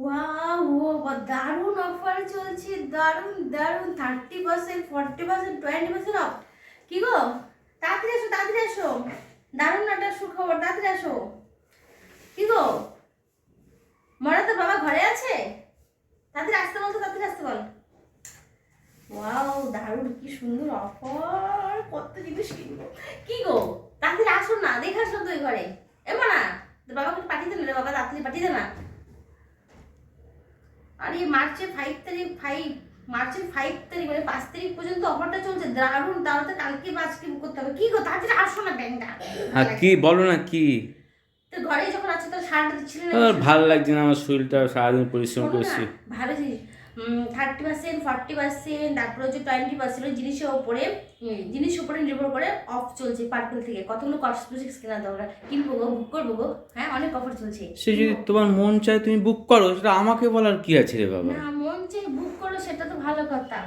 Wow, দারুণ offer চলছে, দারুণ দারুণ 30%, 40%, 20% অফ। কি গো, তাড়াতাড়ি আসো, তাড়াতাড়ি আসো, দারুণ একটা সুখবর, তাড়াতাড়ি আসো। কি গো, মরা তো বাবা ঘরে আছে? তাড়াতাড়ি আসতে বল, তো তাড়াতাড়ি আসতে বল। ওয়াও, দারুণ, কি সুন্দর অফার, কত জিনিস কিনবো। কি গো, তাড়াতাড়ি আসো না, দেখে আসো তুই ঘরে। এমা না, তোর বাবাকে পাঠিয়ে দে না রে বাবা, তাড়াতাড়ি পাঠিয়ে দে না। আর এই মার্চের 5 তারিখ মানে 5 তারিখ পর্যন্ত অফারটা চলছে, দারুণ। তাহলে কালকে বা আজকে বুক করতে হবে। কি গো, তাড়াতাড়ি আসো না ব্যাংকটা। হ্যাঁ, কি বলো না কি? তো ঘরে যখন আছে তো সারাটা দিচ্ছিলে না? ভালো লাগছে না, আমার শরীরটা সারাদিন পরিশ্রম করছি। ভালো জিনিস, 30%, 40%, তারপরে হচ্ছে 20% জিনিসের উপরে নির্ভর করে অফ চলছে। পার্পল থেকে কতগুলো কসমেটিক্স কেনা দরকার, কিনবো গো, বুক করবো গো। হ্যাঁ, অনেক অফার চলছে। সে যদি তোমার মন চায় তুমি বুক করো, সেটা আমাকে বলার কি আছে রে বাবা? না, মন চেয়ে বুক করো, সেটা তো ভালো কথা।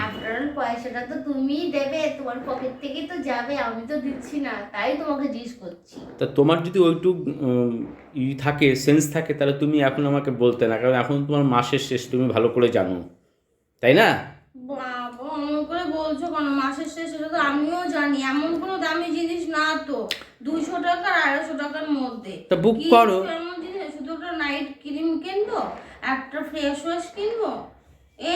আপনার পয়সাটা তো তুমিই দেবে, তোমার পকেট থেকে তো যাবে, আমি তো দিচ্ছি না, তাই তোমাকে জিজ্ঞেস করছি। তা তোমার যদি ওইটুক থাকে, সেন্স থাকে, তাহলে তুমি এখন আমাকে বলতে না, কারণ এখন তোমার মাসের শেষ, তুমি ভালো করে জানো, তাই না? বাবা, অমন করে বলছো কেন? মাসের শেষ, সেটা তো আমিও জানি। এমন কোনো দামি জিনিস না তো, 200 টাকা আর 250 টাকার মধ্যে। তা বুক কি করো। এমন জিনিস? শুধু একটা নাইট ক্রিম কিনবো, একটা ফেস ওয়াশ কিনবো,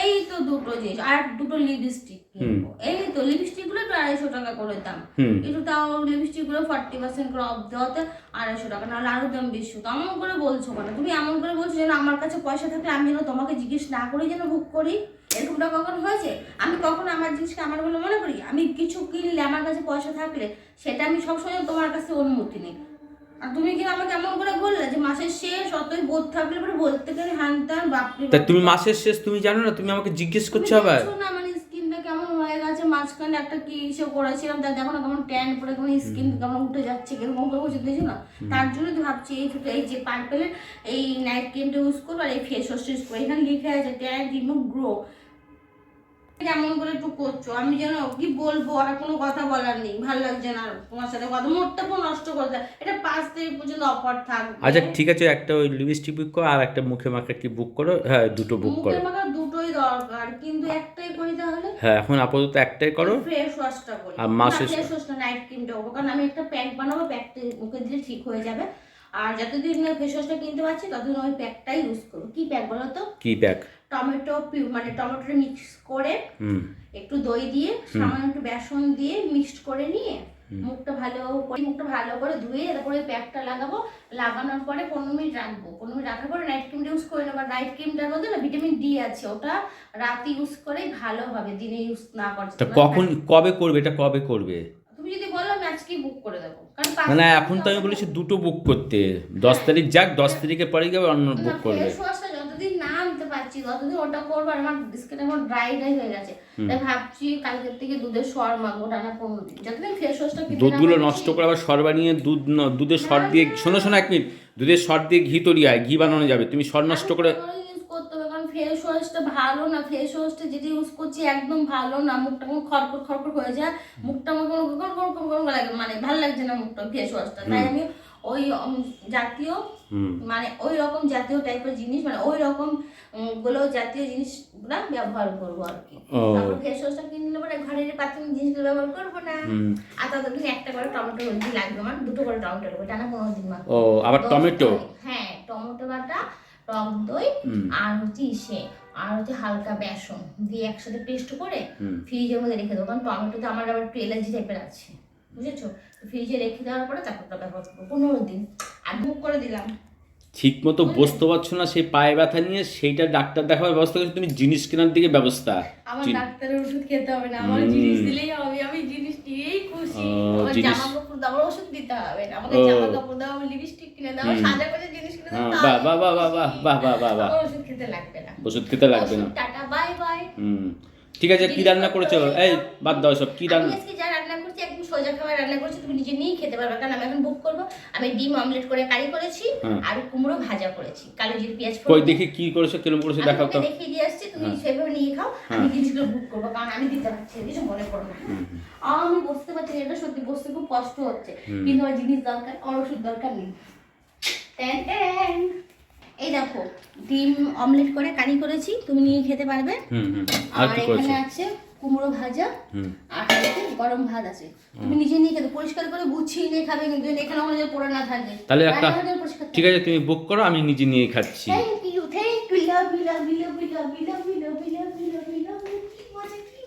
এই তো দুটো জিনিস, আর দুটো লিপস্টিক কিনবো। এই তো লিপস্টিক গুলো তো 250 টাকা করে দাম। একটু তাও লিপস্টিক গুলো 40% করে অফ দেওয়াতে 250 টাকা, নাহলে আরো দাম বেশি। তো এমন করে বলছো কেন? তুমি এমন করে বলছো যেন আমার কাছে পয়সা থাকলে আমি যেন তোমাকে জিজ্ঞেস না করে যেন বুক করি। এরকমটা কখন হয়েছে? আমি কখন আমার জিনিসকে আমার বলে মনে করি? আমি কিছু কিনলে আমার কাছে পয়সা থাকলে সেটা আমি সবসময় তোমার কাছে অনুমতি নিই। আর তুমি কি আমাকে এমন করে বললে যে মাসের শেষ, অতই বোধ থাকলে পরে বলতে গেলে হানতাম, বাপরে তা বাপ। তুমি মাসের শেষ তুমি জানো না? তুমি আমাকে জিজ্ঞেস করছো আবার? দেখছো না মানে স্কিনটা কেমন হয়ে গেছে? মাঝখানে একটা কি ইসে করেছিলাম, তা দেখো না কেমন ট্যান পরে, কেমন স্কিন কেমন উঠে যাচ্ছে, কেমন করে বসে দিয়েছো না? তার জন্য তো ভাবছি এই যে পার্পেলের এই নাইট ক্রিমটা ইউজ করবো, আর এই ফেস ওয়াশটা ইউজ করবো। এখানে লিখে আছে ট্যান রিমুভ গ্রো। কেমন করে একটু করছো, আমি যেন কি বলবো, আর কোনো কথা বলার নেই। ভালো লাগছে না তোমার সাথে কথা, মোটটা নষ্ট করে দেয়। এটা 5 তারিখ পর্যন্ত অফার থাকবে। আচ্ছা ঠিক আছে, একটা ওই লিপস্টিক বুক করো, আর একটা মুখে মাখা কি বুক করো। হ্যাঁ, দুটো বুক মুখের করো। মাখা দুটোই দরকার, কিন্তু একটাই করি তাহলে। হ্যাঁ, এখন আপাতত একটাই করো। ফেস ওয়াশটা করি আর না, মাসের ফেস ওয়াশটা নাইট ক্রিমটা করবো, কারণ আমি একটা প্যাক বানাবো, প্যাকটা মুখে দিলে ঠিক হয়ে যাবে। আর যতদিন ফেস ওয়াশটা কিনতে পারছি ততদিন ওই প্যাকটাই ইউজ করবো। কি প্যাক বলো তো? কি প্যাক? টমেটো মানে টমেটোটা মিক্স করে, একটু দই দিয়ে, সামান্য একটু বেসন দিয়ে মিক্সড করে নিয়ে মুখটা ভালো করে ধুয়ে তারপরে প্যাকটা লাগাবো। লাগানোর পরে 15 মিনিট রাখবো। 15 মিনিট রাখার পরে নাইট ক্রিমটা ইউজ করে নেবো। নাইট ক্রিমটার মধ্যে না ভিটামিন ডি আছে, ওটা রাতে ইউজ করেই ভালো হবে, দিনে ইউজ না করতে। কবে করবে এটা, কবে করবে? তুমি যদি বলো আমি আজকেই বুক করে দেবো, কারণ না, এখন তো আমি বলেছি দুটো বুক করতে। 10 তারিখ যাক, 10 তারিখের পরে গিয়ে অন্য বুক করবে। ফেস ওয়াশটা যতদিন না আনতে পারছি ততদিন ওটা করবো। আর আমার স্কিন এখন ড্রাই হয়ে গেছে, তাই ভাবছি কালকের থেকে দুধের সর মাখবো টানা 15 দিন, যতদিন ফেস ওয়াশটা দুধগুলো নষ্ট করে আবার সর বানিয়ে দুধের সর দিয়ে, শোনো 1 মিনিট, দুধের সর দিয়ে ঘি তৈরি হয়, ঘি বানানো যাবে, তুমি সর নষ্ট করে ইউজ করতে হবে। কারণ ফেস ওয়াশটা ভালো না, ফেস ওয়াশটা যেটা ইউজ করছি একদম ভালো না। মুখটা কেমন খড়খড় হয়ে যায়, মুখটা আমার গরম লাগে, মানে ভালো লাগছে না মুখটা ফেস ওয়াশটা। তাই আমি ওই জাতীয় মানে ওই রকম জাতীয় টাইপের জিনিস, মানে ওই রকম জাতীয় জিনিসগুলা ব্যবহার করবো আর কি। তারপর ফেস ওয়াশটা কিনলে পরে ঘরের প্রাথমিক জিনিসগুলো ব্যবহার করবো না। আর ততদিন একটা করে টমেটো লাগবে, আমার 2টো করে টমেটো লাগবে, টানা 15 দিন মাত্র। ও আবার টমেটো? হ্যাঁ, টমেটো বাটা, টক দই, আর হচ্ছে হালকা বেসন দিয়ে একসাথে পেস্ট করে ফ্রিজের মধ্যে রেখে দেবো। কারণ টমেটোতে আমার আবার একটু এলার্জি টাইপের আছে, বুঝেছো? ফ্রিজে রেখে দেওয়ার পরে তারপর ব্যবহার করবো 15 দিন। আর বুক করে দিলাম। ঠিক মতো বসতে পারছো না, সেই পায়ে ব্যথা নিয়ে, সেইটা ডাক্তার দেখাবার ব্যবস্থা করছো, তুমি জিনিস কেনার দিকে ব্যবস্থা। আমার ডাক্তারের ওষুধ খেতে হবে না, আমার জিনিস দিলেই হবে, আমি জিনিস নিয়েই খুশি। আমার জামা কাপড় দাও, ওষুধ দিতে হবে না, আমাকে জামা কাপড় দাও, লিপস্টিক কিনে দাও, সাজা করে জিনিস কিনে দাও, বাহ বাহ বাহ বাহ বাহ বাহ বাহ বাহ। ওষুধ খেতে লাগবে না, ওষুধ খেতে লাগবে না। Tata bye bye. ঠিক আছে, কি রান্না করেছো? এই বাদ দাও সব, কি রান্না? আজকে যা রান্না করছি একদম সোজা খাবার রান্না করছি, তুমি নিজে নিয়েই খেতে পারবে। কারণ আমি এখন বুক করবো। আমি ডিম অমলেট করে কারি করেছি, আর কুমড়ো ভাজা করেছি, কালো জিরে পেঁয়াজ ফোড়ন। কই দেখি কি করেছো, কিরকম করেছো দেখাও তো। আমি দেখিয়ে দিয়ে আসছি, তুমি সেভাবে নিয়ে খাও। আমি জিনিসগুলো বুক করবো, কারণ আমি দিতে পারছি না, কিছু মনে করো না। আমি বসতে পারছি না, এটা সত্যি বসতে খুব কষ্ট হচ্ছে, কিন্তু আমার জিনিস দরকার, আমার ওষুধ দরকার নেই। এই দেখো ডিম অমলেট করে কারি করেছি, তুমি নিয়ে খেতে পারবে। আর আর কি এখানে করেছো? আছে কুমড়ো ভাজা, আর সাথে গরম ভাত আছে। তুমি নিজে নিয়ে খেতে, পরিষ্কার করে গুছিয়ে নিয়ে খাবে, কিন্তু এখানে ওখানে যেন পড়ে না থাকে। তাহলে একটা রান্নাঘরে যেন পরিষ্কার থাকে। ঠিক আছে, তুমি বুক করো, আমি নিজে নিয়ে খাচ্ছি। Thank you, love you, love you, love you, love you, love you, love you, love you, love you, love you, love you, কি মজা, কি